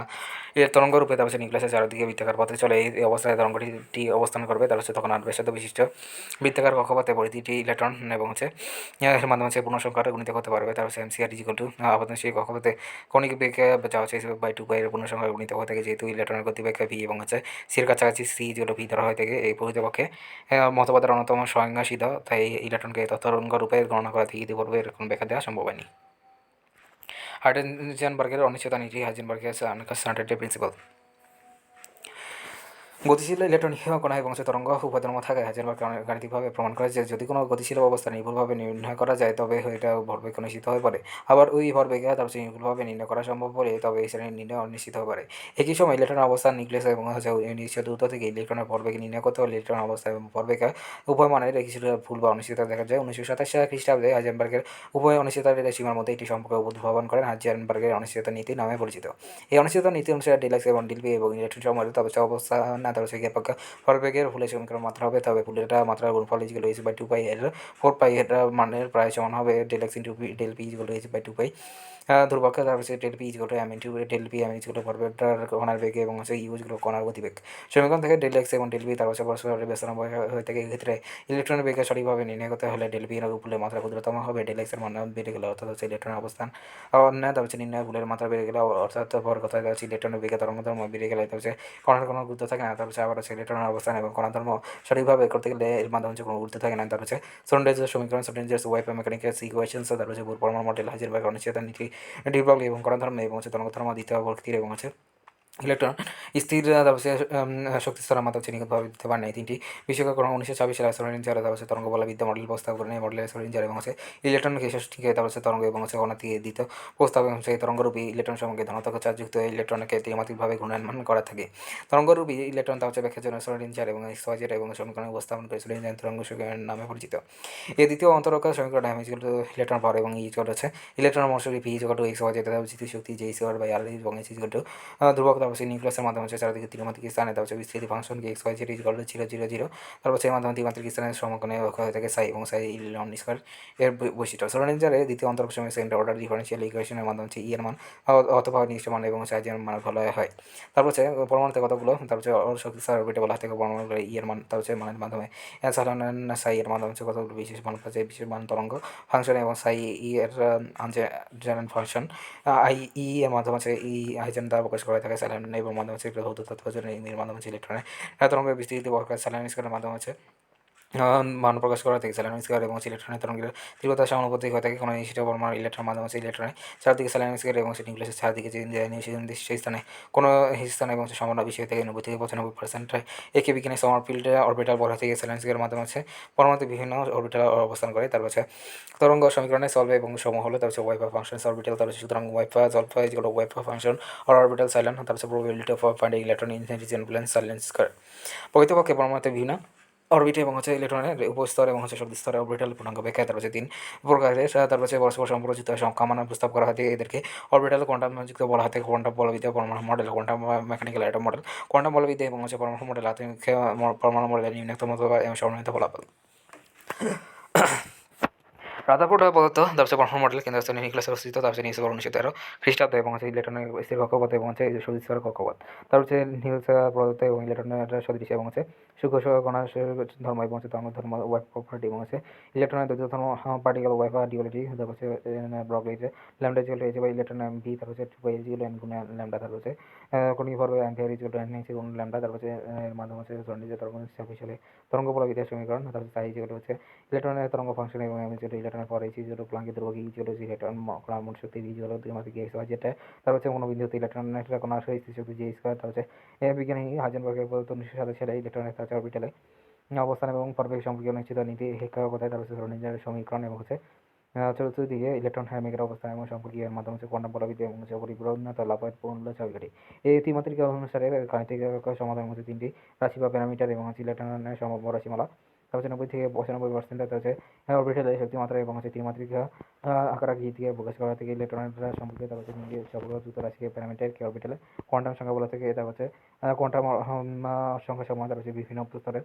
এর তরঙ্গ রূপে তারপর হচ্ছে নিউক্লিয়াসের চারদিকে বৃত্তাকার পথে চলে এই অবস্থায় তরঙ্গটি অবস্থান করবে তার হচ্ছে তখন 8 ব্যাসার্ধ বিশিষ্ট বৃত্তাকার কক্ষপথে পরিধিটি ইলেকট্রন এবং হচ্ছে এর মাধ্যমে হচ্ছে পূর্ণসংখ্যার গুণিত করতে পারবে তার হচ্ছে এমসিআর ইজিক্যাল টু আপাতত সেই কক্ষপথে কণিক বেগে যা হচ্ছে বাই 2 বাই এর পূর্ণসংখ্যার গুণিত হয়ে থাকে যেহেতু ইলেকট্রনের গতিবেগ ভি এবং হচ্ছে সির কাছাকাছি সি যেগুলো ভি ধরা হয়ে থাকে এই প্রকৃতপক্ষে মতবাদের অন্যতম স্বয়ংসিদ্ধ তাই ইলেকট্রনকে তরঙ্গ রূপে গণনা করা থেকে ইতিপূর্বে এরকম ব্যাখ্যা দেওয়া সম্ভব হয়নি। হাইজেনবার্গের অনিশ্চয়তা নীতি হাইজেনবার্গের আনকনস্ট্যান্ট প্রিন্সিপাল গতিশীল ইলেকট্রনীয় কণা এবং তরঙ্গ উপাদান থাকায় হাইজেনবার্গ গাণিতিকভাবে প্রমাণ করে যে যদি কোনো গতিশীল অবস্থা নির্ভুলভাবে নির্ণয় করা যায় তবে এটা ভরবেগ অনিশ্চিত হয়ে পড়ে আবার ওই ভরবেগে তার নির্ভুলভাবে নির্ণয় করা সম্ভব হলে তবে এই শ্রেণীর নির্ণয় অনিশ্চিত হয়ে পড়ে। একই সময় ইলেকট্রন অবস্থান নিউক্লিয়াস এবং হচ্ছে নিশ্চিত দূরত্ব থেকে ইলেকট্রনের ভরবেগ নির্ণয় করতে হলে ইলেকট্রন অবস্থা এবং ভরবেগ উভয় মানের কিছুটা ভুল বা অনিশ্চিত দেখা যায়। 1927 খ্রিস্টাব্দে হাইজেনবার্গের উভয় অনিশ্চিততার সীমার মধ্যে একটি সম্পর্ক উদ্ভাবন করেন হাইজেনবার্গের অনিশ্চিততা নীতি নামে পরিচিত। এই অনিশ্চিততা নীতি অনুসারে ডেলাক্স এবং ডিলপি এবং ইলেকট্রন সময়ের তবে অবস্থা না তবে জ্ঞাপক ভরবেগের ফুলের সমীকরণ মাত্রা হবে তবে ফুলেরটা মাত্রার গুণফল ইজিক্যাল হয়েছে বাই 2 পাই এর 4 পাই এর মানের প্রায় সমান হবে del X into del P ইজিক্যাল হয়েছে বাই 2 পাই ধ্রুবককে তারপর হচ্ছে del P is equal to M into del P M is equal to ভরবেগটার কণার বেগ এবং হচ্ছে ইউ ইজ ইকুয়াল টু কণার গতিবেগ। সমীকরণ থেকে ডেল এক্স এবং ডেল পি তারপর হচ্ছে পরস্পরের ব্যস্ত হয়ে থাকে। এক্ষেত্রে ইলেকট্রনের বেগকে সঠিকভাবে নির্ণয় করতে হলে ডেল পি এর উপরের মাত্রা ক্ষুদ্রতম হবে, ডেল এক্স এর মান বেড়ে গেলে অর্থাৎ হচ্ছে ইলেকট্রনের অবস্থান অন্যায় তারপর হচ্ছে নির্ণয় ভুলের মাত্রা বেড়ে গেলে অর্থাৎ পর কথায় হচ্ছে ইলেকট্রনের বেগে তরঙ্গ ধর্ম বেড়ে গেলে তারপর হচ্ছে কণার কোনো গুরুত্ব থাকে না। তারপর হচ্ছে আবার হচ্ছে ইলেকট্রনের অবস্থান এবং কণার ধর্ম সঠিকভাবে করতে গেলে এর মাধ্যমে হচ্ছে কোনো গুরুত্ব থাকে না। তারপর হচ্ছে শ্রোডিঞ্জার সমীকরণ, শ্রোডিঞ্জার্স ওয়েভ মেকানিক্যাল ইকুয়েশনস, তারপর হচ্ছে পরমাণু মডেল, হাইজেনবার্গ অনিশ্চয়তা নীতি, ডি ব্রগলি এবং কণার ধর্ম এবং হচ্ছে তরঙ্গ ধর্ম দ্বিতীয় বর্গটির এবং হচ্ছে ইলেকট্রন স্থির তারপর শক্তি স্তরের মাত্রা হচ্ছে নিখুঁতভাবে দিতে পারে না। এই তিনটি বিষয়কে 1926 সালে শ্রোডিঞ্জার তারপর তরঙ্গ বলবিদ্যা মডেল প্রস্তাব করেন। এই মডেলের শ্রোডিঞ্জার এবং হচ্ছে ইলেকট্রনকে শেষটিকে তারপর তরঙ্গ এবং হচ্ছে কণা দিয়ে দ্বিতীয় প্রস্তাব এবং সেই তরঙ্গরূপী ইলেকট্রন সঙ্গে ধনাত্মক চার্জযুক্ত ইলেকট্রনকে ত্রিমাত্রিকভাবে ঘূর্ণায়মান করা থাকে। তরঙ্গরূপী ইলেকট্রন তার হচ্ছে ব্যাখ্যার জন্য শ্রোডিঞ্জার এবং এক্সওয়াইজেড এবং সমীকরণ উপস্থাপন করে শ্রোডিঞ্জার তরঙ্গ সমীকরণ নামে পরিচিত। এই দ্বিতীয় অন্তরকা সমীকরণ এম ইজ টু ইলেকট্রন পাওয়ার এবং ইজ হচ্ছে electron Mahashakti P is two XYZ স্থিতি শক্তি জে স্কোয়ার বাই আর এবং এইচ ইজ টু ধ্রুবক তারপর নিউক্লিয়াসের মাধ্যমে হচ্ছে চারিদিকে ত্রিমাত্রিক স্থানে তারপর বিস্তৃতি ফাংশন কে X Y Z is equal to 0 0 0। তারপর সেই মাধ্যমে ত্রিমাত্রিক স্থানের সমকোণে হয়ে থাকে সাই এবং সাই ইলেকট্রন স্কয়ার এর বৈশিষ্ট্য। শ্রোডিঞ্জারের দ্বিতীয় অন্তরক সময় সেকেন্ড অর্ডার ডিফারেনশিয়াল ইকুয়েশনের মাধ্যমে হচ্ছে ই এর মান অথবা নিশ্চিত মান এবং হচ্ছে আই এর মান ভালো হয়। তারপর হচ্ছে পরমাণুতে কতগুলো তারপর হচ্ছে শক্তি স্তর অরবিটে বলা থেকে পরমাণুগুলো ই এর মান তারপর হচ্ছে মানের মাধ্যমে সাধারণ সাই এর মাধ্যমে হচ্ছে কতগুলো বিশেষ মান পাচ্ছে, বিশেষ মান তরঙ্গ ফাংশন এবং সাই ই এর আনজেনারেল ফাংশন আই ই এর মাধ্যমে হচ্ছে ই হাইজেন দ্বারা প্রকাশ করা থাকে। স্যালাইন এবং মাধ্যমে হচ্ছে ভৌত তত্ত্ব এর মাধ্যমে হচ্ছে ইলেকট্রনের তরঙ্গের বিস্তৃতি বর্গ স্যালাইন স্কয়ারের মাধ্যমে হচ্ছে মান প্রকাশ করা থাকে। স্যালাইন স্কয়ার এবং ইলেকট্রনের তরঙ্গের তীব্রতার সমানুপাতিক হয়ে থাকে কোনো নিশ্চিত পরমাণু ইলেকট্রনের মাধ্যমে হচ্ছে ইলেকট্রনের চারদিকে স্যালাইন স্কয়ার এবং নিউক্লিয়াসের চারদিকে যে সেই স্থানে কোনো স্থানে এবং সম্ভাবনা বেশি হয়ে থাকে 90 থেকে 95% হয়। একে বিজ্ঞানী সমারফিল্ড অরবিটাল বলা থেকে স্যালাইন স্কয়ারের মাধ্যমে হচ্ছে পরমাণুতে বিভিন্ন অরবিটাল অবস্থান করে। তারপর হচ্ছে তরঙ্গ সমীকরণে সলভ এবং সম হলো তারপর হচ্ছে ওয়াইফা ফাংশন অরবিটাল তারপর সুতরাং ওয়াইফা সলফা ইজ ইকুয়াল টু ওয়াইফা ফাংশন অর অরবিটাল সাইলেন্ট তারপর হচ্ছে probability of finding electron in রিজেনবুলেন্স সাইলেন্স স্কয়ার। প্রকৃতপক্ষে পরমাণুতে বিভিন্ন অরবিটে এবং হচ্ছে ইলেকট্রনের উপস্তর এবং হচ্ছে শক্তি স্তরে অরবিটাল পূর্ণাঙ্গ ব্যাখ্যা তারপর হচ্ছে 3 প্রকারের তারপর হচ্ছে পরস্পর সম্পর্কিত কামানের প্রস্তাব করা হয়। এদেরকে অরবিটাল কোয়ান্টাম যুক্ত বলা হয়। কোয়ান্টাম বলবিদ্যা পরমাণু model, quantum mechanical atom model, quantum বলবিদ্যা এবং হচ্ছে পরমাণু মডেল আধুনিক পরমাণু মডেলের নিম্নতম এবং সমন্বিত ফলাফল। রাদারফোর্ড পদার্থ তারপর পরমাণু মডেল কেন্দ্রস্থলে নিউক্লিয়াসের অস্তিত্ব তারপর 1913 খ্রিস্টাব্দ এবং হচ্ছে ইলেকট্রনের স্থির কক্ষপথ এবং হচ্ছে সদিচ্ছার কক্ষপথ তারপর হচ্ছে নিউক্লিয়াস পদার্থ এবং ইলেকট্রনের সদৃশ এবং হচ্ছে সূক্ষ্ম কণার ধর্ম এবং হচ্ছে তরঙ্গ ধর্ম ওয়েভ প্রপার্টি এবং হচ্ছে ইলেকট্রনের দ্বৈত ধর্ম পার্টিকেল ওয়েভ ডিউয়ালিটি তারপর হচ্ছে ব্রগলি যে lambda equal to H by electron M V তারপর হচ্ছে 2 এইচ ইকুয়াল এন গুণ ল্যামডা তারপর হচ্ছে কোণিক ভর ampere equal to N H গুণ ল্যামডা তারপর হচ্ছে এর মাধ্যমে হচ্ছে সন্নিহিত তরঙ্গ হিসেবে তরঙ্গ বলবিদ্যার সমীকরণ তারপর সাই ইকুয়াল হচ্ছে ইলেকট্রনের তরঙ্গ ফাংশন এবং এম ইকুয়াল টু ইলেকট্রনের পর এইচ ইকুয়াল টু প্লাঙ্কের ধ্রুবক ই ইকুয়াল টু ইলেকট্রন মোট শক্তি ভি ইকুয়াল টু দ্বিমাত্রিক এক্স ওয়াই যেটা তারপর হচ্ছে মনোবিন্দুতে ইলেকট্রনের কোনো স্থির শক্তি জি স্কয়ার তারপর হচ্ছে বিজ্ঞানী হাইজেনবার্গের প্রদত্ত 1927 সালে ইলেকট্রনের তার অরবিটালে অবস্থান এবং পরবেগ সম্পর্কে নিশ্চিত নীতি শিক্ষকতায় তারপর হচ্ছে শ্রোডিঞ্জার সমীকরণ এবং হচ্ছে চতুর্দিকে ইলেকট্রন হ্যামিকের অবস্থান এবং সম্পর্কে এর মাধ্যমে হচ্ছে কোয়ান্টাম বলবিদ্যা এবং হচ্ছে পরিপূর্ণতা লাভের পূর্ণ চাবিকাঠি। এই ত্রিমাত্রিক অনুসারে গাণিতিক সমাধান হচ্ছে 3টি রাশি বা প্যারামিটার এবং হচ্ছে ইলেকট্রনের রাশিমালা তারপর হচ্ছে 90 থেকে 95% হচ্ছে অরবিটালে শক্তিমাত্রা এবং হচ্ছে ত্রিমাত্রিক আকার আকৃতিকে প্রকাশ করা থেকে ইলেকট্রনের সম্পর্কে তারপর হচ্ছে যুক্ত রাশিকে প্যারামিটার কে অরবিটালে কোয়ান্টাম সংখ্যা বলা থেকে তারপর হচ্ছে কোয়ান্টাম সংখ্যা সমূহ তারপর হচ্ছে বিভিন্ন স্তরের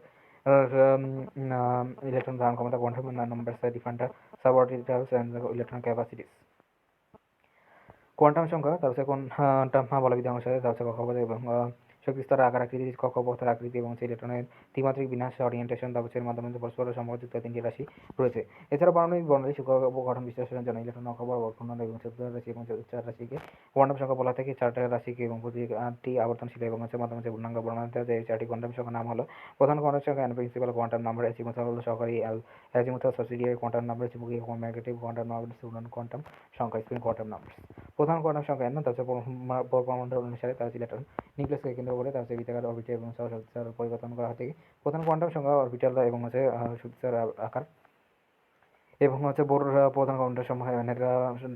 ইলেকট্রন ধারণ ক্ষমতা quantum numbers different suborbitals and electron capacities. Quantum সংখ্যা তার হচ্ছে কোয়ান্টাম বলবিদ্যা অনুসারে তার হচ্ছে কক্ষপথ এবং শক্তি স্তরের আকার আকৃতি, কক্ষপথের আকৃতি এবং ইলেকট্রনের ত্রিমাত্রিক বিন্যাস অরিয়েন্টেশন তার মাধ্যমে পরস্পর সম্পর্কযুক্ত 3টি রাশি রয়েছে। এছাড়া পারমাণবিক বর্ণালী সূক্ষ্ম গঠন বিশ্লেষণের জন্য ইলেকট্রন অক্ষর পূর্ণাঙ্গ এবং চতুর্থ রাশি এবং চার রাশিকে কোয়ান্টাম সংখ্যা বলা থেকে 4টা রাশিকে এবং প্রতিটি আবর্তনশীল এবং হচ্ছে মাধ্যমে পূর্ণাঙ্গ বর্ণালীতে যে 4টি কোয়ান্টাম সংখ্যা নাম হলো প্রধান কোয়ান্টাম সংখ্যা N principal quantum number azimuthal সহকারী অ্যাজিমুথাল সাবসিডিয়ারি কোয়ান্টাম নাম্বার চুম্বকীয় ম্যাগনেটিক কোয়ান্টাম নাম্বার কোয়ান্টাম সংখ্যা স্পিন কোয়ান্টাম নাম্বার। প্রধান কোয়ান্টাম সংখ্যা এন তার পরমাণু অনুসারে তার ইলেকট্রন নিউক্লিয়াসকে কেন্দ্র করে তার বৃত্তাকার অরবিটে এবং শক্তিস্তর পরিবর্তন করা হয়। প্রধান কোয়ান্টাম সংখ্যা অরবিটাল এবং হচ্ছে শক্তিস্তর আকার এবং হচ্ছে বোর প্রধান কোয়ান্টাম সংখ্যা এনের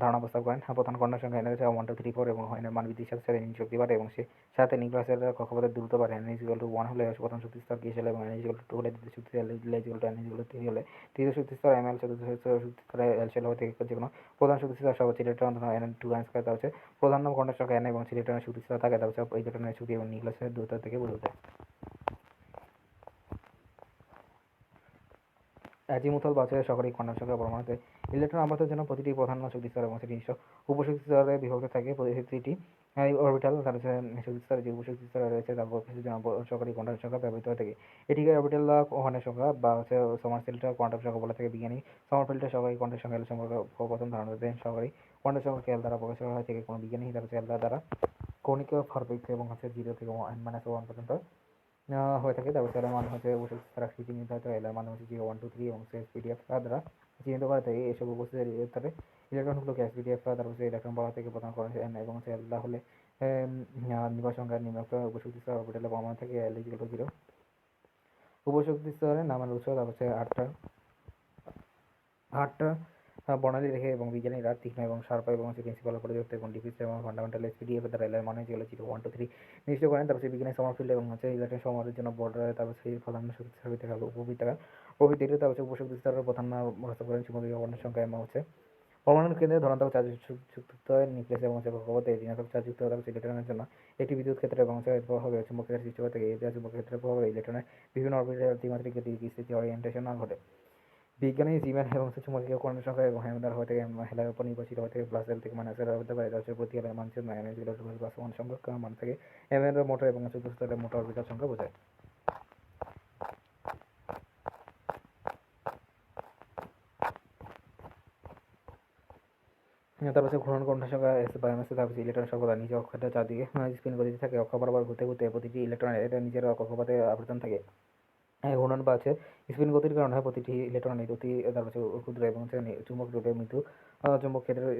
ধারণা প্রস্তাব করেন। প্রধান কোয়ান্টাম সংখ্যা এনের 1 2 3 4 এবং এনের মান বৃদ্ধির সাথে সাথে শক্তি বাড়ে এবং সে সাথে নিউক্লিয়াসের কক্ষপথের দ্রুত বাড়ে। এন ইজ ইকুয়াল টু 1 হলে প্রথম শক্তি স্তর গ্যাস এবং এন ইজ ইকুয়াল টু 2 হলে দ্বিতীয় শক্তি স্তর এন ইজ ইকুয়াল টু 3 হলে তৃতীয় শক্তি স্তর এম এল চতুর্থ শক্তি স্তর এল সেল হতে যে কোনো প্রধান শক্তি স্তর সব হচ্ছে ইলেকট্রন এন 2 এন স্কয়ার। তা হচ্ছে প্রধান কোয়ান্টাম সংখ্যা এন এবং ইলেকট্রনের শক্তি স্তর থাকে তা হচ্ছে ইলেকট্রনের শক্তি এবং নিউক্লিয়াসের দূরত্ব থেকে বোঝা যায়। অ্যাজিমুথল বা সহকারী কোয়ান্টাম সংখ্যা পরমাণুতে ইলেকট্রন আবর্তের জন্য প্রতিটি প্রধান শক্তি স্তর এবং সেটি নিজস্ব উপশক্তি স্তরে বিভক্ত থাকে। প্রতিটি অরবিটাল তার শক্তি স্তরে যে উপশক্তি স্তরে রয়েছে তার কিছুর জন্য সহকারী কোয়ান্টাম সংখ্যা ব্যবহৃত হয়ে থাকে। এটিকে অরবিটাল কোয়ান্টাম সংখ্যা বা সমারফিল্ড কোয়ান্টাম সংখ্যা বলে থাকে। বিজ্ঞানী সমারফিল্ডের সহকারী কোয়ান্টাম সংখ্যা সম্পর্কে প্রথম ধারণা দেন। সহকারী কোয়ান্টাম সংখ্যা এল দ্বারা প্রকাশ করা হয় থেকে কোনো বিজ্ঞানী এল দ্বারা কৌণিক ভরবেগ এবং 0 থেকে -1 পর্যন্ত হয়ে থাকে। তারপর এর মান উপশক্তি স্তর আকৃতি নির্ধারিত হয়। এর মান 0, 1, 2, 3 এবং এসপিডিএফ দ্বারা চিহ্নিত করা থাকে। এসব উপস্থিত ইলেকট্রনগুলোকে এসপিডিএফ তারপর ইলেকট্রন বলা থেকে প্রদান করা হয়। এবং এল হলে নির্ভর সংখ্যা নিম্নোক্ত উপশক্তি স্তর অরবিটালে পরমাণু থেকে L = 0 উপশক্তি স্তরে নামের উৎস তারপর 8টা বর্ণালী রেখে এবং বিজ্ঞানীরা তীক্ষ্ণ এবং শার্প এবং প্রিন্সিপাল পর্যন্ত এবং ডিফিউজ এবং ফান্ডামেন্টাল এসপিডিএফ দ্বারা এর মান 0, 1, 2, 3 নিশ্চিত করেন। তারপর বিজ্ঞানী সমারফিল্ড এবং ইলেকট্রন সমারের জন্য বর্ডার তারপর সেই প্রধান শক্তি স্তর উপবৃত্তাকার প্রভৃতির তারপর উপশক্তি স্তরের প্রধান প্রস্তাব করেন চুম্বকীয় কোয়ান্টাম সংখ্যা এবং পরমাণুর কেন্দ্রে ধনাত্মক চার্জযুক্ত নিউক্লিয়াস এবং কক্ষপথে ঋণাত্মক চার্জযুক্ত ইলেকট্রনের জন্য একটি বিদ্যুৎ ক্ষেত্র এবং প্রভাবে চুম্বক ক্ষেত্রের সৃষ্টি করে থাকে। এই চুম্বক ক্ষেত্রের প্রভাবে ইলেকট্রনের বিভিন্ন অরবিটাল দ্বিমাত্রিক স্থিতি ওরিয়েন্টেশন ঘটে। বিজ্ঞানী জিম্যান এবং চুম্বকীয় কোয়ান্টাম সংখ্যা এবং দ্বারা হয়ে থাকে হেলার উপর নির্ভরশীল হয়ে থাকে প্লাস এল থেকে -L হতে পারে। তার প্রতি এলের মান প্লাস 1 সংখ্যক মান থাকে। এম এর মোটর এবং চতুর্থ মোটর অরবিটাল সংখ্যা বোঝায়। তারপর ঘূর্ণন কোয়ান্টাম সংখ্যা এস বা এম এস তারপর ইলেকট্রন সর্বদা নিজ অক্ষের চারদিকে স্পিন গতিতে থাকে। অক্ষ বরাবর ঘুরতে ঘুরতে প্রতিটি ইলেকট্রনের এটা নিজের কক্ষপথে আবর্তন থাকে। ঘূর্ণন বা স্পিন গতির কারণে প্রতিটি ইলেকট্রনের অতি তারপর ক্ষুদ্র এবং চুম্বক রূপে মৃদু চুম্বক ক্ষেত্রের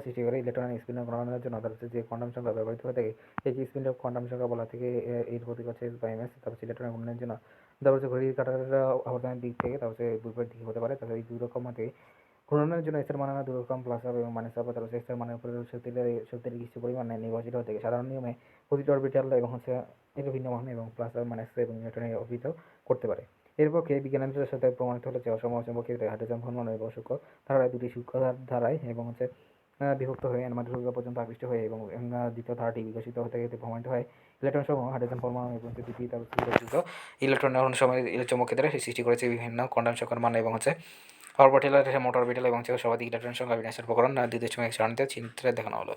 সৃষ্টি করে। ইলেকট্রনের স্পিন গণনার জন্য তার যে কোয়ান্টাম সংখ্যা ব্যবহৃত হয়ে থাকে এই স্পিন কোয়ান্টাম সংখ্যা বলা থেকে এর প্রতীক হচ্ছে এস বা এম এস। তারপর ইলেকট্রনের ঘূর্ণনের জন্য তারপর ঘড়ির কাঁটার আবর্তনের দিক থেকে তারপর বিপরীত দিকে হতে পারে। তারপর এই দুই রকম মতে ঘূর্ণনের জন্য এসের মান দুই রকম প্লাস হবে এবং মাইনাস হবে। তারপর এসের মানের উপরে শক্তির কিছু পরিমাণ নির্ভরশীল হয়ে থাকে। সাধারণ নিয়মে প্রতিটি অরবিটাল এবং এর ভিন্ন মান এবং প্লাস মাইনাস এবং ইলেকট্রনের অবহিত করতে পারে। এর পক্ষে বিজ্ঞানীদের সাথে প্রমাণিত হলে যে অসমচুম্বক ক্ষেত্রে হাইড্রোজেন পরমাণু এবং সূক্ষ্ম ধারায় দুটি সূক্ষ্ম ধারায় এবং বিভক্ত হয়ে n পর্যন্ত আকৃষ্ট হয়ে এবং দ্বিতীয় ধারাটি বিকশিত হতে প্রমাণিত হয়। ইলেকট্রন সমূহ হাইড্রোজেন পরমাণু এবং দুটি ইলেকট্রনের সময় চৌম্বক ক্ষেত্রে সৃষ্টি করেছে বিভিন্ন কোয়ান্টাম সংখ্যার মান এবং অরবিটাল মোটর অরবিটাল এবং সর্বাধিক ইলেকট্রন সংখ্যা বিন্যাসের প্রকরণ দ্বিতীয় সময় চিত্রে দেখানো হলো।